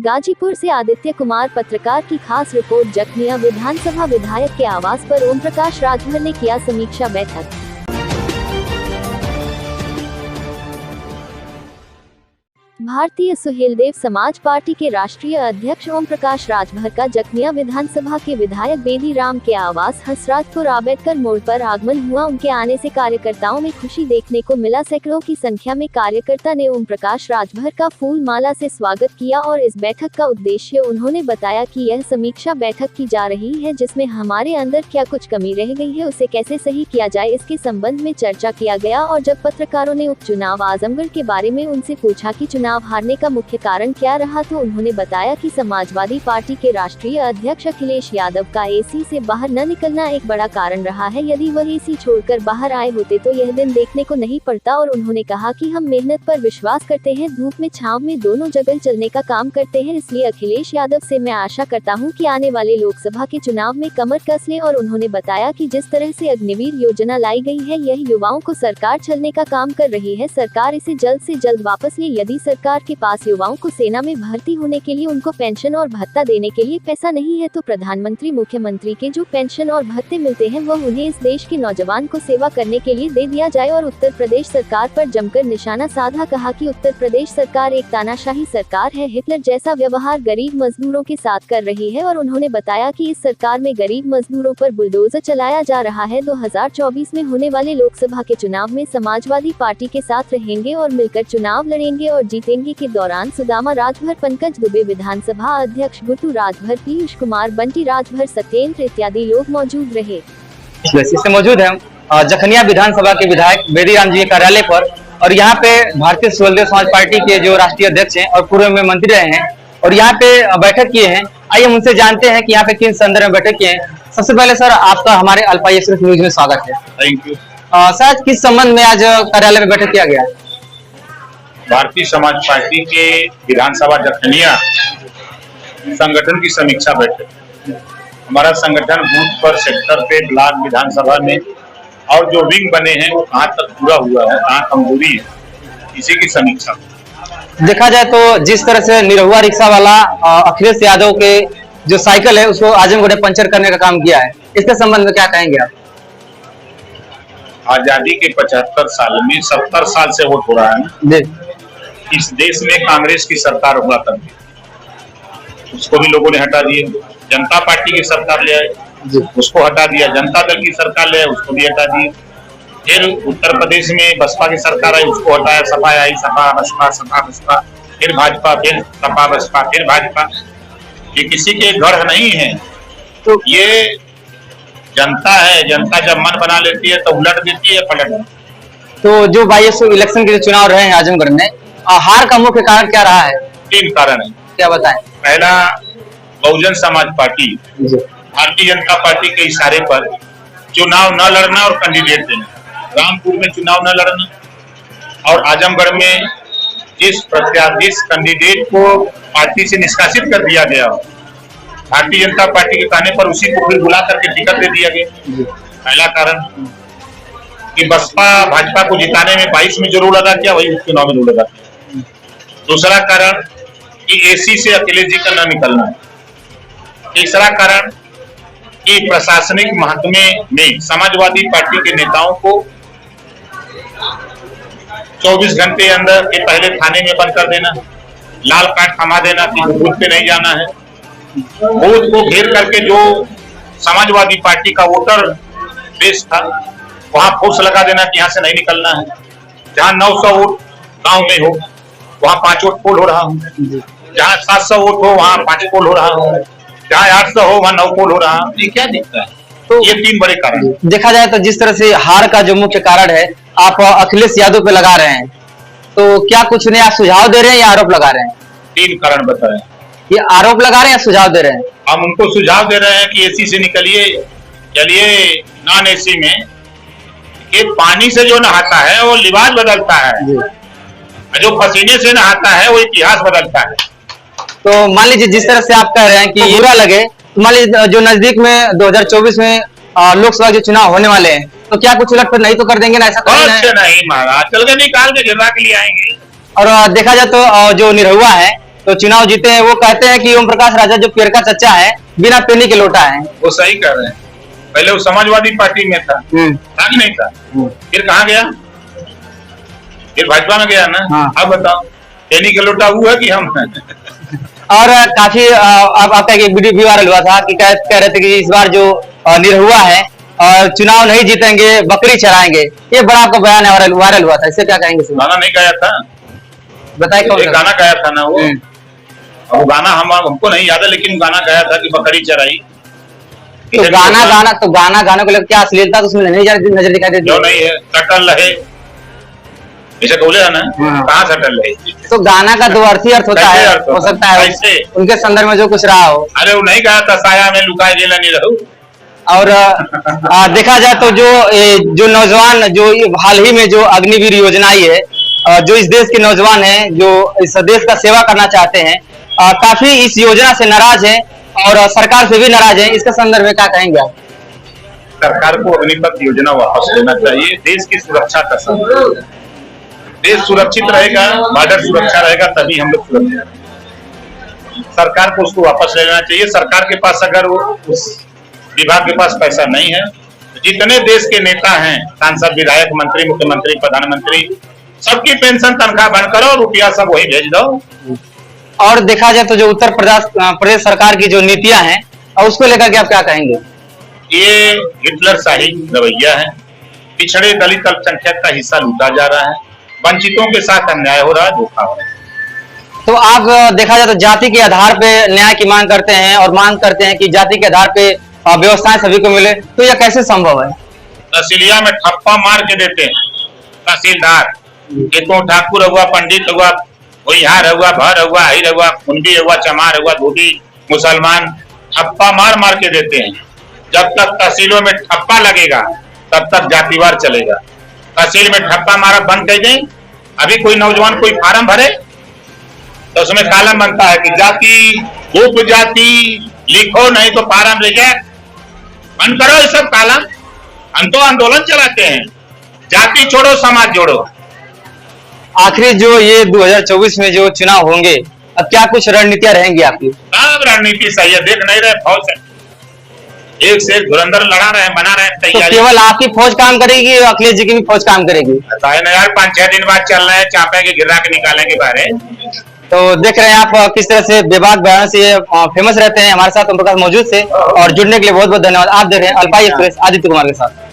गाजीपुर से आदित्य कुमार पत्रकार की खास रिपोर्ट। जखनिया विधानसभा विधायक के आवास पर ओम प्रकाश राजभर ने किया समीक्षा बैठक। भारतीय सुहेलदेव समाज पार्टी के राष्ट्रीय अध्यक्ष ओम प्रकाश राजभर का जखनिया विधानसभा के विधायक बेदी राम के आवास हंसराजपुर आंबेडकर मोड़ पर आगमन हुआ। उनके आने से कार्यकर्ताओं में खुशी देखने को मिला। सैकड़ों की संख्या में कार्यकर्ता ने ओम प्रकाश राजभर का फूल माला से स्वागत किया और इस बैठक का उद्देश्य उन्होंने बताया कि यह समीक्षा बैठक की जा रही है, जिसमें हमारे अंदर क्या कुछ कमी रह गई है उसे कैसे सही किया जाए, इसके संबंध में चर्चा किया गया। और जब पत्रकारों ने उपचुनाव आजमगढ़ के बारे में उनसे पूछा कि चुनाव हारने का मुख्य कारण क्या रहा, तो उन्होंने बताया कि समाजवादी पार्टी के राष्ट्रीय अध्यक्ष अखिलेश यादव का एसी से बाहर न निकलना एक बड़ा कारण रहा है। यदि वह एसी छोड़कर बाहर आए होते तो यह दिन देखने को नहीं पड़ता। और उन्होंने कहा कि हम मेहनत पर विश्वास करते हैं, धूप में छांव में दोनों जगह चलने का काम करते हैं। इसलिए अखिलेश यादव से मैं आशा करता हूं कि आने वाले लोकसभा के चुनाव में कमर कस ले। और उन्होंने बताया कि जिस तरह से अग्निवीर योजना लाई गई है, यह युवाओं को सरकार छलने का काम कर रही है। सरकार इसे जल्द से जल्द वापस ले। यदि सरकार के पास युवाओं को सेना में भर्ती होने के लिए उनको पेंशन और भत्ता देने के लिए पैसा नहीं है, तो प्रधानमंत्री मुख्यमंत्री के जो पेंशन और भत्ते मिलते हैं वह उन्हें इस देश के नौजवान को सेवा करने के लिए दे दिया जाए। और उत्तर प्रदेश सरकार पर जमकर निशाना साधा। कहा कि उत्तर प्रदेश सरकार एक तानाशाही सरकार है, हिटलर जैसा व्यवहार गरीब मजदूरों के साथ कर रही है। और उन्होंने बताया कि इस सरकार में गरीब मजदूरों पर बुलडोजर चलाया जा रहा है। 2024 में होने वाले लोकसभा के चुनाव में समाजवादी पार्टी के साथ रहेंगे और मिलकर चुनाव लड़ेंगे और जीतेंगे। के दौरान सुदामा राजभर, पंकज दुबे, विधानसभा अध्यक्ष गुट्टू राजभर, पीयूष कुमार, बंटी राजभर, सत्येंद्र इत्यादि लोग मौजूद रहे। इससे मौजूद है जखनिया विधानसभा के विधायक बेदी राम जी के कार्यालय पर। और यहाँ पे भारतीय सुहेलदेव समाज पार्टी के जो राष्ट्रीय अध्यक्ष हैं और पूर्व में मंत्री रहे हैं और यहाँ पे बैठक किए हैं। आइए हम उनसे जानते हैं कि यहाँ पे किन संदर्भ में बैठक किए हैं। सबसे पहले सर, आपका हमारे अल्फा एक्सप्रेस न्यूज में स्वागत है। Thank you. सर, किस संबंध में आज कार्यालय में बैठक किया गया? भारतीय समाज पार्टी के विधानसभा जखनिया संगठन की समीक्षा बैठक। हमारा संगठन बूथ पर, सेक्टर पे, ब्लॉक, विधानसभा में और जो विंग बने हैं वो कहाँ तक पूरा हुआ है, कहाँ कमजोरी है, इसी की समीक्षा। देखा जाए तो जिस तरह से निरहुआ रिक्शा वाला अखिलेश यादव के जो साइकिल है उसको आजमगढ़ में पंचर करने का काम किया है, इसके संबंध में क्या कहेंगे आप? आजादी के 75 साल में 70 साल से वोट हो रहा है। इस देश में कांग्रेस की सरकार हुआ करती, उसको भी लोगों ने हटा दिया। जनता पार्टी की सरकार ले आए, उसको हटा दिया। जनता दल की सरकार ले आए, उसको भी हटा दिया। फिर उत्तर प्रदेश में बसपा की सरकार आई, उसको हटाया। सपा आई, सपा बसपा, सपा बसपा, फिर भाजपा, फिर सपा बसपा, फिर भाजपा। ये किसी के घर नहीं है, तो ये जनता है। जनता जब मन बना लेती है तो उलट देती है, पलट। तो जो 22 इलेक्शन के चुनाव रहे हैं आजमगढ़ में, हार का मुख्य कारण क्या रहा है? 3 कारण है। क्या बताएं? पहला, बहुजन समाज पार्टी भारतीय जनता पार्टी के इशारे पर चुनाव न लड़ना और कैंडिडेट देना। रामपुर में चुनाव न लड़ना और आजमगढ़ में जिस कैंडिडेट को पार्टी से निष्कासित कर दिया गया, भारतीय जनता पार्टी के कहने पर उसी को फिर बुला करके टिकट दे दिया गया। पहला कारण कि बसपा भाजपा को जिताने में 22 में जरूर लगा किया, वही चुनाव में जरूर लगा। दूसरा कारण कि एसी से अखिलेश जी का न निकलना। तीसरा कारण कि प्रशासनिक महकमे में समाजवादी पार्टी के नेताओं को 24 घंटे अंदर के पहले थाने में बंद कर देना, लाल कार्ड थमा देना कि बूथ पे नहीं जाना है। बूथ को घेर करके जो समाजवादी पार्टी का वोटर बेस था वहां फोर्स लगा देना कि यहाँ से नहीं निकलना है। जहाँ 900 वोट गांव में हो वहां 5 वोट पोल हो रहा हूँ, जहाँ 700 वोट हो वहां 5 पोल हो रहा हूँ, जहाँ 800 हो वहां 9 पोल हो रहा हूँ। ये क्या दिखता है? तो ये 3 बड़े कारण। देखा जाए तो जिस तरह से हार का जो मुख्य कारण है आप अखिलेश यादव पे लगा रहे हैं, तो क्या कुछ नया सुझाव दे रहे हैं या आरोप लगा रहे हैं? 3 कारण बताए। ये आरोप लगा रहे हैं या सुझाव दे रहे हैं? हम उनको सुझाव दे रहे हैं कि एसी से निकलिए, चलिए नॉन एसी में। कि पानी से जो नहाता है वो लिबास बदलता है, जो पसीने से नहाता है वो इतिहास बदलता है। तो मान लीजिए जिस तरह से आप कह रहे हैं कि बुरा लगे, तो मान लीजिए जो नजदीक में 2024 में लोकसभा के चुनाव होने वाले हैं, तो क्या कुछ उलट नहीं तो कर देंगे ना? ऐसा नहीं महाराज, चल के निकाल के गिरा के लिए आएंगे। और देखा जाए तो जो निरहुआ है तो चुनाव जीते हैं। वो कहते हैं कि ओम प्रकाश राजा जो पेड़ का चच्चा है, बिना पेनी के लोटा है। वो सही कह रहे हैं। पहले वो समाजवादी पार्टी में था कि नहीं था? फिर कहाँ गया? फिर भाजपा में गया ना। हाँ। अब बताओ, पेनी के लोटा वो है कि हम हैं? और काफी आपका एक वीडियो वायरल हुआ था कि कह रहे थे कि इस बार जो निरहुआ है और चुनाव नहीं जीतेंगे, बकरी चराएंगे। ये बड़ा आपका बयान वायरल हुआ था, इससे क्या कहेंगे? गाना नहीं गाया था? बताइए कौन सा गाना गाया था ना वो? वो गाना हमको नहीं याद है, लेकिन गाना गाया था कि बकरी चराई। तो गाना को लेकर क्या अश्लीलता तो उसमें नहीं नजर दिखाई देती? जो नहीं है, सटल रहे ऐसे बोले है ना। कहाँ सटल रहे? तो गाना का दो अर्थी अर्थ होता है, हो सकता है उनके संदर्भ में जो कुछ रहा हो। अरे वो नहीं कहा था साया में लुकाए जेला नहीं रहूं। और देखा जाए तो जो नौजवान जो हाल ही में जो अग्निवीर योजना आई है, जो इस देश के नौजवान हैं जो इस देश का सेवा करना चाहते हैं, काफी इस योजना से नाराज हैं और सरकार से भी नाराज हैं। इसके संदर्भ में क्या कहेंगे आप? सरकार को अग्निपथ योजना वापस लेना चाहिए। देश की सुरक्षा का सवाल, देश सुरक्षित रहेगा, बॉर्डर सुरक्षा रहेगा, तभी हम लोग सुरक्षित रहेंगे। सरकार को उसको वापस लेना चाहिए। सरकार के पास अगर वो उस विभाग के पास पैसा नहीं है, जितने देश के नेता हैं, सांसद, विधायक, मंत्री, मुख्यमंत्री, प्रधानमंत्री, सबकी पेंशन तनख्वाह बंद करो, रुपया सब वही भेज दो। और देखा जाए तो जो उत्तर प्रदेश सरकार की जो नीतियां हैं, और उसको लेकर के आप क्या कहेंगे? ये हिटलर शाही रवैया है। पिछड़े दलित अल्पसंख्यक का हिस्सा लूटा जा रहा है, वंचितों के साथ अन्याय हो रहा है, धोखा हो रहा है। तो आप देखा जाए तो जाति के आधार पे न्याय की मांग करते हैं और मांग करते हैं कि जाति के आधार पे व्यवस्थाएं सभी को मिले, तो यह कैसे संभव है? तहसीलिया में ठप्पा मार के देते हैं तहसीलदार, तो ठाकुर हुआ, पंडित हुआ, होइहार हुआ, भर हुआ, हिर हुआ, कुंडी हुआ, चमार हुआ, धोबी, मुसलमान, ठप्पा मार मार के देते हैं। जब तक तहसीलों में ठप्पा लगेगा तब तक जातिवार चलेगा। तहसील में ठप्पा मारा बंद कर दें। अभी कोई नौजवान कोई फार्म भरे तो उसमें कॉलम बनता है कि जाति, उपजाति लिखो, नहीं तो फार्म रिजेक्ट। बंद करो ये सब कॉलम। हम तो आंदोलन चलाते हैं, जाति छोड़ो समाज जोड़ो। आखिरी जो ये 2024 में जो चुनाव होंगे, अब क्या कुछ रणनीतियां रहेंगी आपकी? सब रणनीति सही है, देख नहीं रहे फौज है एक से धुरंधर लड़ा रहे, बना रहे तैयारी। तो केवल आपकी फौज काम करेगी, अखिलेश जी की भी फौज काम करेगी? बताए ना यार, 5-6 दिन बाद चल रहे हैं, चापे के गिरा के निकालेंगे बाहर। तो देख रहे हैं आप किस तरह से बेबाक बयान से फेमस रहते हैं। हमारे साथ ओम प्रकाश मौजूद थे और जुड़ने के लिए बहुत बहुत धन्यवाद। आप देख रहे हैं अल्पाई एक्सप्रेस आदित्य कुमार के साथ।